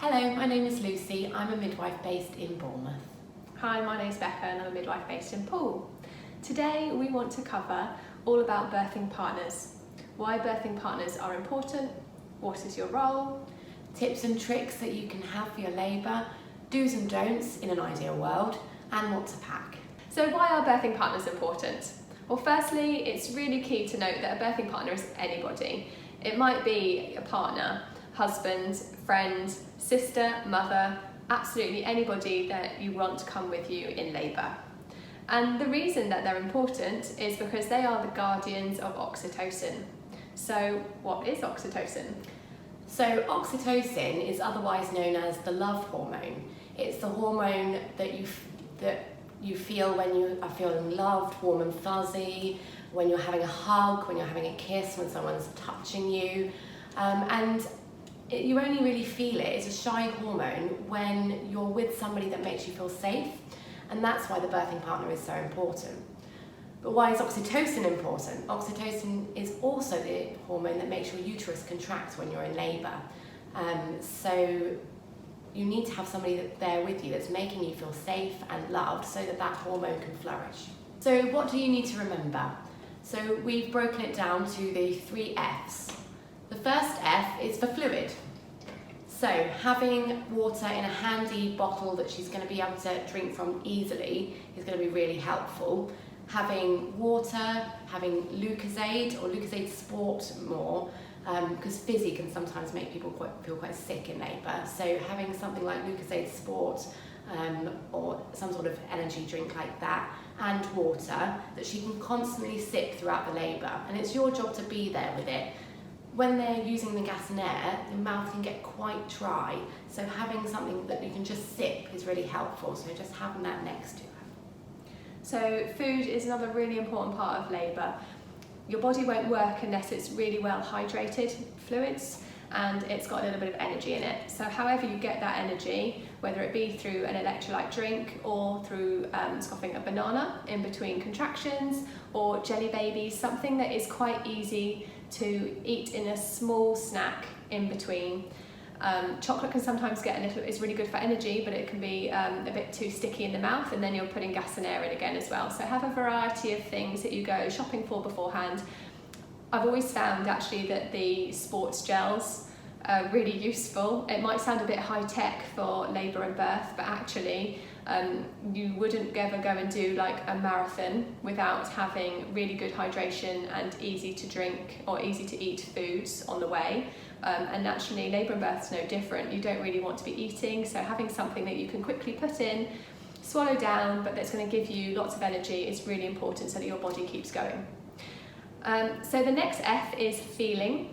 Hello, my name is Lucy. I'm a midwife based in Bournemouth. Hi, my name's Becca and I'm a midwife based in Poole. Today we want to cover all about birthing partners, why birthing partners are important, what is your role, Tips and tricks that you can have for your labour, do's and don'ts in an ideal world, and what to pack. So why are birthing partners important? Well, firstly, it's really key to note that a birthing partner is anybody. It might be a partner, husband, friend, sister, mother, absolutely anybody that you want to come with you in labour. And the reason that they're important is because they are the guardians of oxytocin. So what is oxytocin? So oxytocin is otherwise known as the love hormone. It's the hormone that you feel when you are feeling loved, warm and fuzzy, when you're having a hug, when you're having a kiss, when someone's touching you. You only really feel it, it's a shy hormone, when you're with somebody that makes you feel safe, and that's why the birthing partner is so important. But why is oxytocin important? Oxytocin is also the hormone that makes your uterus contract when you're in labour. So you need to have somebody there with you that's making you feel safe and loved so that that hormone can flourish. So what do you need to remember? So we've broken it down to the 3 F's. The first F is for fluid. So having water in a handy bottle that she's going to be able to drink from easily is going to be really helpful. Having water, having Lucozade or Lucozade Sport more, because fizzy can sometimes make people feel quite sick in labour. So having something like Lucozade Sport or some sort of energy drink like that, and water that she can constantly sip throughout the labour. And it's your job to be there with it. When they're using the gas and air, the mouth can get quite dry, so having something that you can just sip is really helpful, so just having that next to her. So food is another really important part of labour. Your body won't work unless it's really well hydrated fluids and it's got a little bit of energy in it. So however you get that energy, whether it be through an electrolyte drink or through scoffing a banana in between contractions, or jelly babies, something that is quite easy to eat in a small snack in between. Chocolate can sometimes get it's really good for energy, but it can be a bit too sticky in the mouth, and then you're putting gas and air in again as well. So have a variety of things that you go shopping for beforehand. I've always found actually that the sports gels are really useful. It might sound a bit high tech for labour and birth, but actually you wouldn't ever go and do like a marathon without having really good hydration and easy to drink or easy to eat foods on the way. And naturally labour and birth is no different. You don't really want to be eating, so having something that you can quickly put in, swallow down, but that's going to give you lots of energy is really important so that your body keeps going. So the next F is feeling.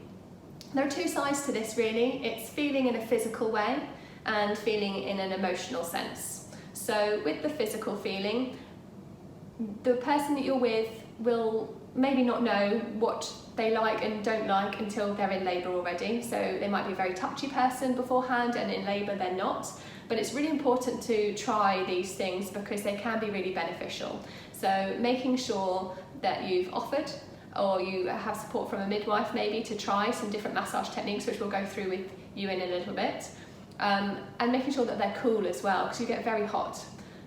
There are 2 sides to this really. It's feeling in a physical way and feeling in an emotional sense. So with the physical feeling, the person that you're with will maybe not know what they like and don't like until they're in labour already. So they might be a very touchy person beforehand and in labour they're not. But it's really important to try these things because they can be really beneficial. So making sure that you've offered or you have support from a midwife maybe to try some different massage techniques, which we'll go through with you in a little bit. And making sure that they're cool as well, because you get very hot.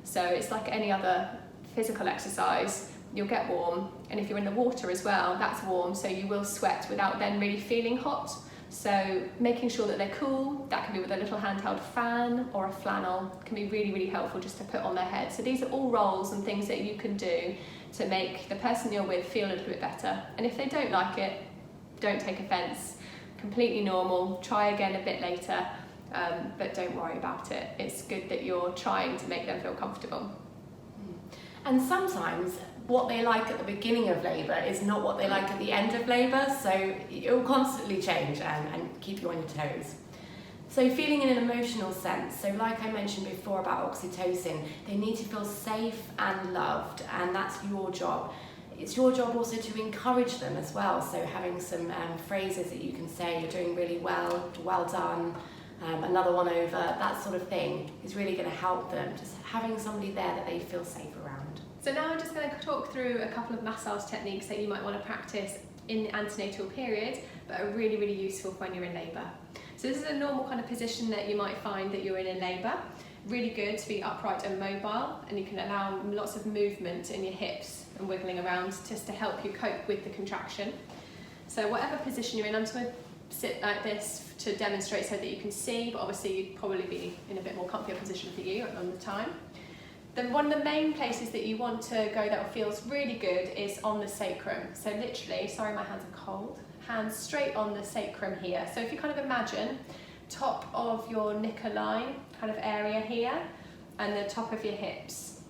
So it's like any other physical exercise, you'll get warm, and if you're in the water as well, that's warm, so you will sweat without then really feeling hot. So making sure that they're cool, that can be with a little handheld fan or a flannel, can be really, really helpful just to put on their head. So these are all roles and things that you can do to make the person you're with feel a little bit better. And if they don't like it, don't take offence, completely normal, try again a bit later. But don't worry about it. It's good that you're trying to make them feel comfortable. And sometimes what they like at the beginning of labour is not what they like at the end of labour, so it will constantly change and keep you on your toes. So feeling in an emotional sense, so like I mentioned before about oxytocin, they need to feel safe and loved, and that's your job. It's your job also to encourage them as well, so having some phrases that you can say, you're doing really well, well done, another one over, that sort of thing is really going to help them, just having somebody there that they feel safe around. So now I'm just going to talk through a couple of massage techniques that you might want to practice in the antenatal period, but are really, really useful when you're in labour. So So this is a normal kind of position that you might find that you're in labour. Really good to be upright and mobile, and you can allow lots of movement in your hips and wiggling around just to help you cope with the contraction. So whatever position you're in, I'm just going to sit like this to demonstrate so that you can see, but obviously you'd probably be in a bit more comfier position for you on the time. Then one of the main places that you want to go that feels really good is on the sacrum. So literally, sorry my hands are cold, hands straight on the sacrum here. So if you kind of imagine top of your knicker line kind of area here and the top of your hips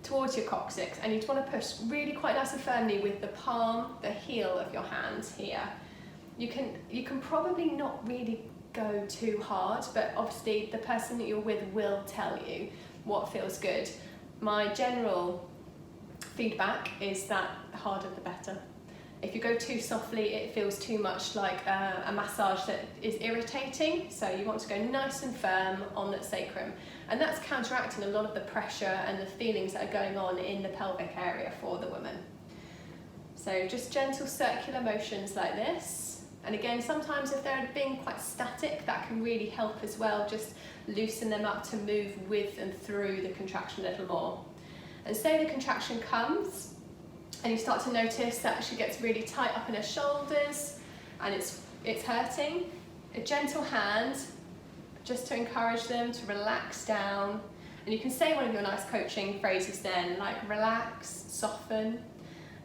towards your coccyx, and you just want to push really quite nice and firmly with the palm, the heel of your hand here. You can probably not really go too hard, but obviously the person that you're with will tell you what feels good. My general feedback is that the harder the better. If you go too softly, it feels too much like a massage that is irritating, so you want to go nice and firm on that sacrum, and that's counteracting a lot of the pressure and the feelings that are going on in the pelvic area for the woman. So just gentle circular motions like this, and again, sometimes if they're being quite static, that can really help as well, just loosen them up to move with and through the contraction a little more. And say the contraction comes, and you start to notice that she gets really tight up in her shoulders and it's hurting. A gentle hand just to encourage them to relax down. And you can say one of your nice coaching phrases then, like relax, soften,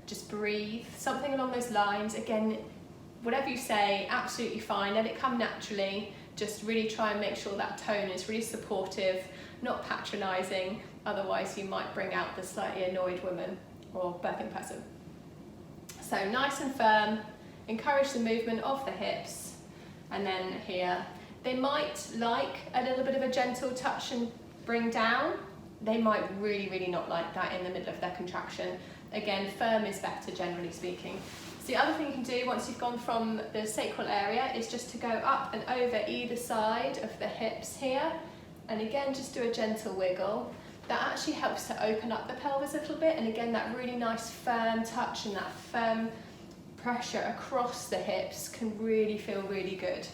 just breathe, something along those lines. Again, whatever you say, absolutely fine, let it come naturally. Just really try and make sure that tone is really supportive, not patronising, otherwise you might bring out the slightly annoyed woman or birthing person. So nice and firm, encourage the movement of the hips, and then here, they might like a little bit of a gentle touch and bring down. They might really, really not like that in the middle of their contraction. Again, firm is better generally speaking. So the other thing you can do once you've gone from the sacral area is just to go up and over either side of the hips here, and again just do a gentle wiggle. That actually helps to open up the pelvis a little bit, and again that really nice firm touch and that firm pressure across the hips can really feel really good.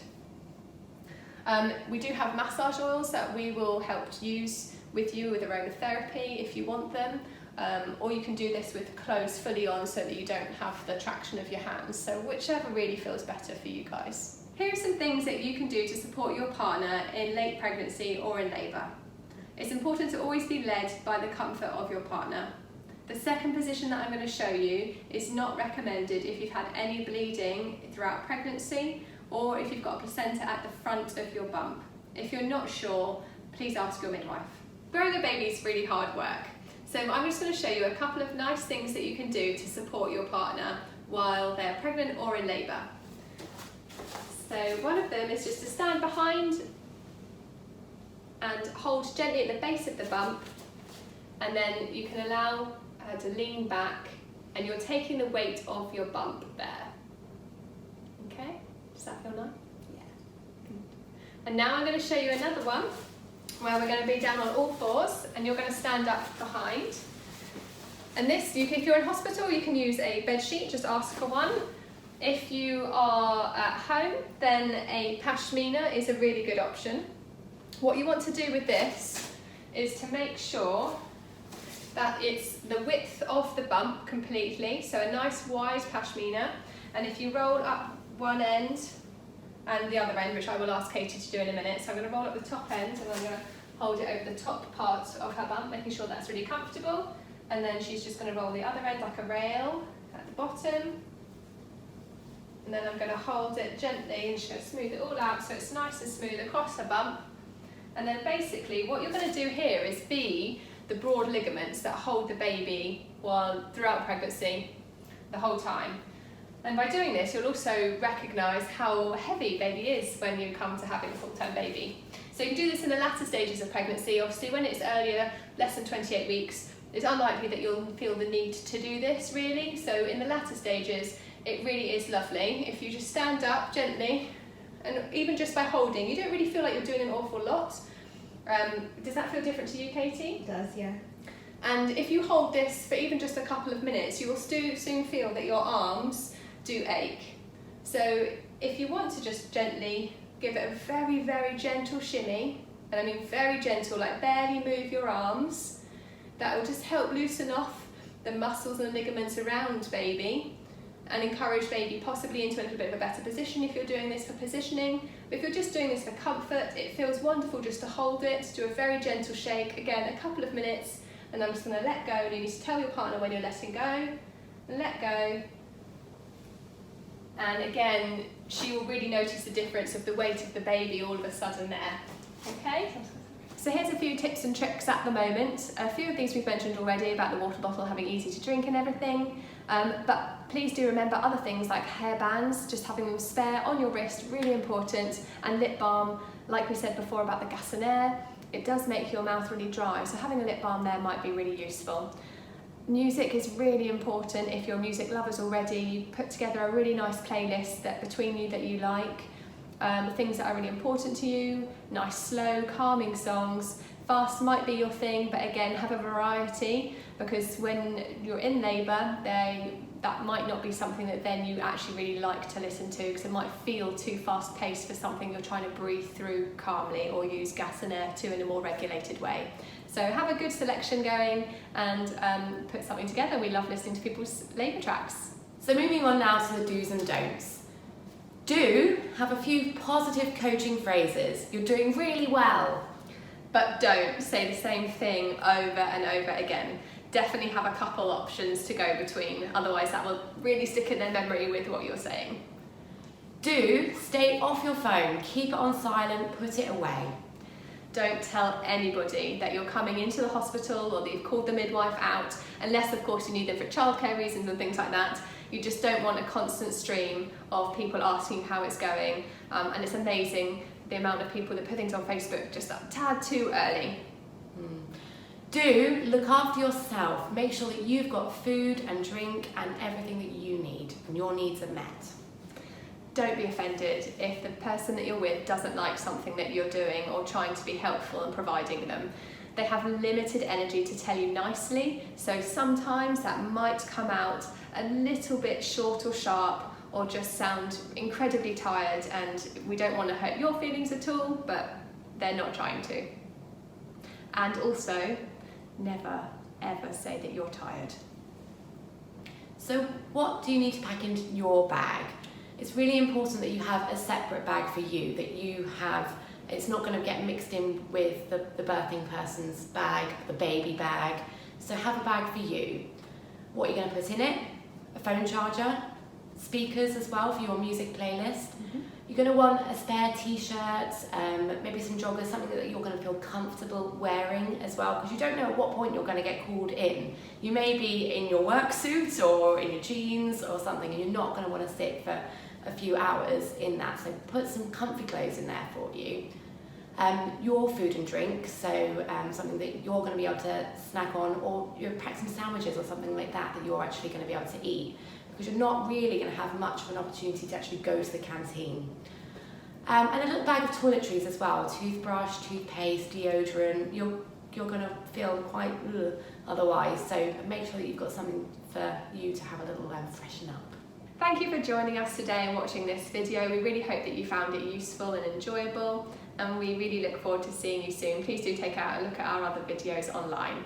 We do have massage oils that we will help use with you with aromatherapy if you want them, or you can do this with clothes fully on so that you don't have the traction of your hands, so whichever really feels better for you guys. Here are some things that you can do to support your partner in late pregnancy or in labour. It's important to always be led by the comfort of your partner. The second position that I'm going to show you is not recommended if you've had any bleeding throughout pregnancy or if you've got a placenta at the front of your bump. If you're not sure, please ask your midwife. Growing a baby is really hard work, so I'm just going to show you a couple of nice things that you can do to support your partner while they're pregnant or in labour. So one of them is just to stand behind and hold gently at the base of the bump, and then you can allow her to lean back and you're taking the weight of your bump there. Okay, does that feel nice? Yeah. And now I'm going to show you another one where we're going to be down on all fours and you're going to stand up behind. And this, if you're in hospital, you can use a bed sheet, just ask for one. If you are at home, then a pashmina is a really good option. What you want to do with this is to make sure that it's the width of the bump completely, so a nice wide pashmina, and if you roll up one end and the other end, which I will ask Katie to do in a minute, so I'm going to roll up the top end and I'm going to hold it over the top part of her bump, making sure that's really comfortable, and then she's just going to roll the other end like a rail at the bottom, and then I'm going to hold it gently and just going to smooth it all out so it's nice and smooth across her bump. And then basically what you're going to do here is be the broad ligaments that hold the baby throughout pregnancy, the whole time. And by doing this, you'll also recognise how heavy baby is when you come to having a full-term baby. So you can do this in the latter stages of pregnancy. Obviously, when it's earlier, less than 28 weeks, it's unlikely that you'll feel the need to do this really. So in the latter stages, it really is lovely if you just stand up gently, and even just by holding, you don't really feel like you're doing an awful lot. Does that feel different to you, Katie? It does, yeah. And if you hold this for even just a couple of minutes, you will soon feel that your arms do ache. So if you want to just gently Give it a very, very gentle shimmy, and I mean very gentle, like barely move your arms. That will just help loosen off the muscles and ligaments around baby and encourage baby possibly into a little bit of a better position if you're doing this for positioning. But if you're just doing this for comfort, it feels wonderful just to hold it, do a very gentle shake, again a couple of minutes, and I'm just going to let go. And you need to tell your partner when you're letting go, and let go. And again, she will really notice the difference of the weight of the baby all of a sudden there. Okay? So here's a few tips and tricks at the moment. A few of these we've mentioned already about the water bottle having easy to drink and everything. But please do remember other things like hair bands, just having them spare on your wrist, really important. And lip balm, like we said before about the Gassanair, it does make your mouth really dry. So having a lip balm there might be really useful. Music is really important. If you're music lovers already, put together a really nice playlist that between you that you like. Things that are really important to you, nice slow calming songs. Fast might be your thing, but again have a variety, because when you're in labour that might not be something that then you actually really like to listen to, because it might feel too fast paced for something you're trying to breathe through calmly or use Gassanair to in a more regulated way. So have a good selection going and put something together. We love listening to people's labour tracks. So moving on now to the do's and don'ts. Do have a few positive coaching phrases. You're doing really well. But don't say the same thing over and over again. Definitely have a couple options to go between, otherwise that will really stick in their memory with what you're saying. Do stay off your phone, keep it on silent, put it away. Don't tell anybody that you're coming into the hospital or that you've called the midwife out, unless of course you need them for childcare reasons and things like that. You just don't want a constant stream of people asking how it's going, and it's amazing the amount of people that put things on Facebook just a tad too early. Do look after yourself. Make sure that you've got food and drink and everything that you need and your needs are met. Don't be offended if the person that you're with doesn't like something that you're doing or trying to be helpful and providing them. They have limited energy to tell you nicely, so sometimes that might come out a little bit short or sharp or just sound incredibly tired, and we don't want to hurt your feelings at all, but they're not trying to. And also, never ever say that you're tired. So what do you need to pack into your bag? It's really important that you have a separate bag for you, that you have, it's not going to get mixed in with the birthing person's bag, the baby bag. So have a bag for you. What are you going to put in it? A phone charger, speakers as well for your music playlist. You're going to want a spare t-shirt, maybe some joggers, something that you're going to feel comfortable wearing as well, because you don't know at what point you're going to get called in. You may be in your work suit or in your jeans or something, and you're not going to want to sit for a few hours in that, so put some comfy clothes in there for you. Your food and drink, so something that you're going to be able to snack on, or you pack some sandwiches or something like that that you're actually going to be able to eat, because you're not really going to have much of an opportunity to actually go to the canteen. And a little bag of toiletries as well, toothbrush, toothpaste, deodorant. You're going to feel quite otherwise, so make sure that you've got something for you to have a little freshen up. Thank you for joining us today and watching this video. We really hope that you found it useful and enjoyable, and we really look forward to seeing you soon. Please do take out a look at our other videos online.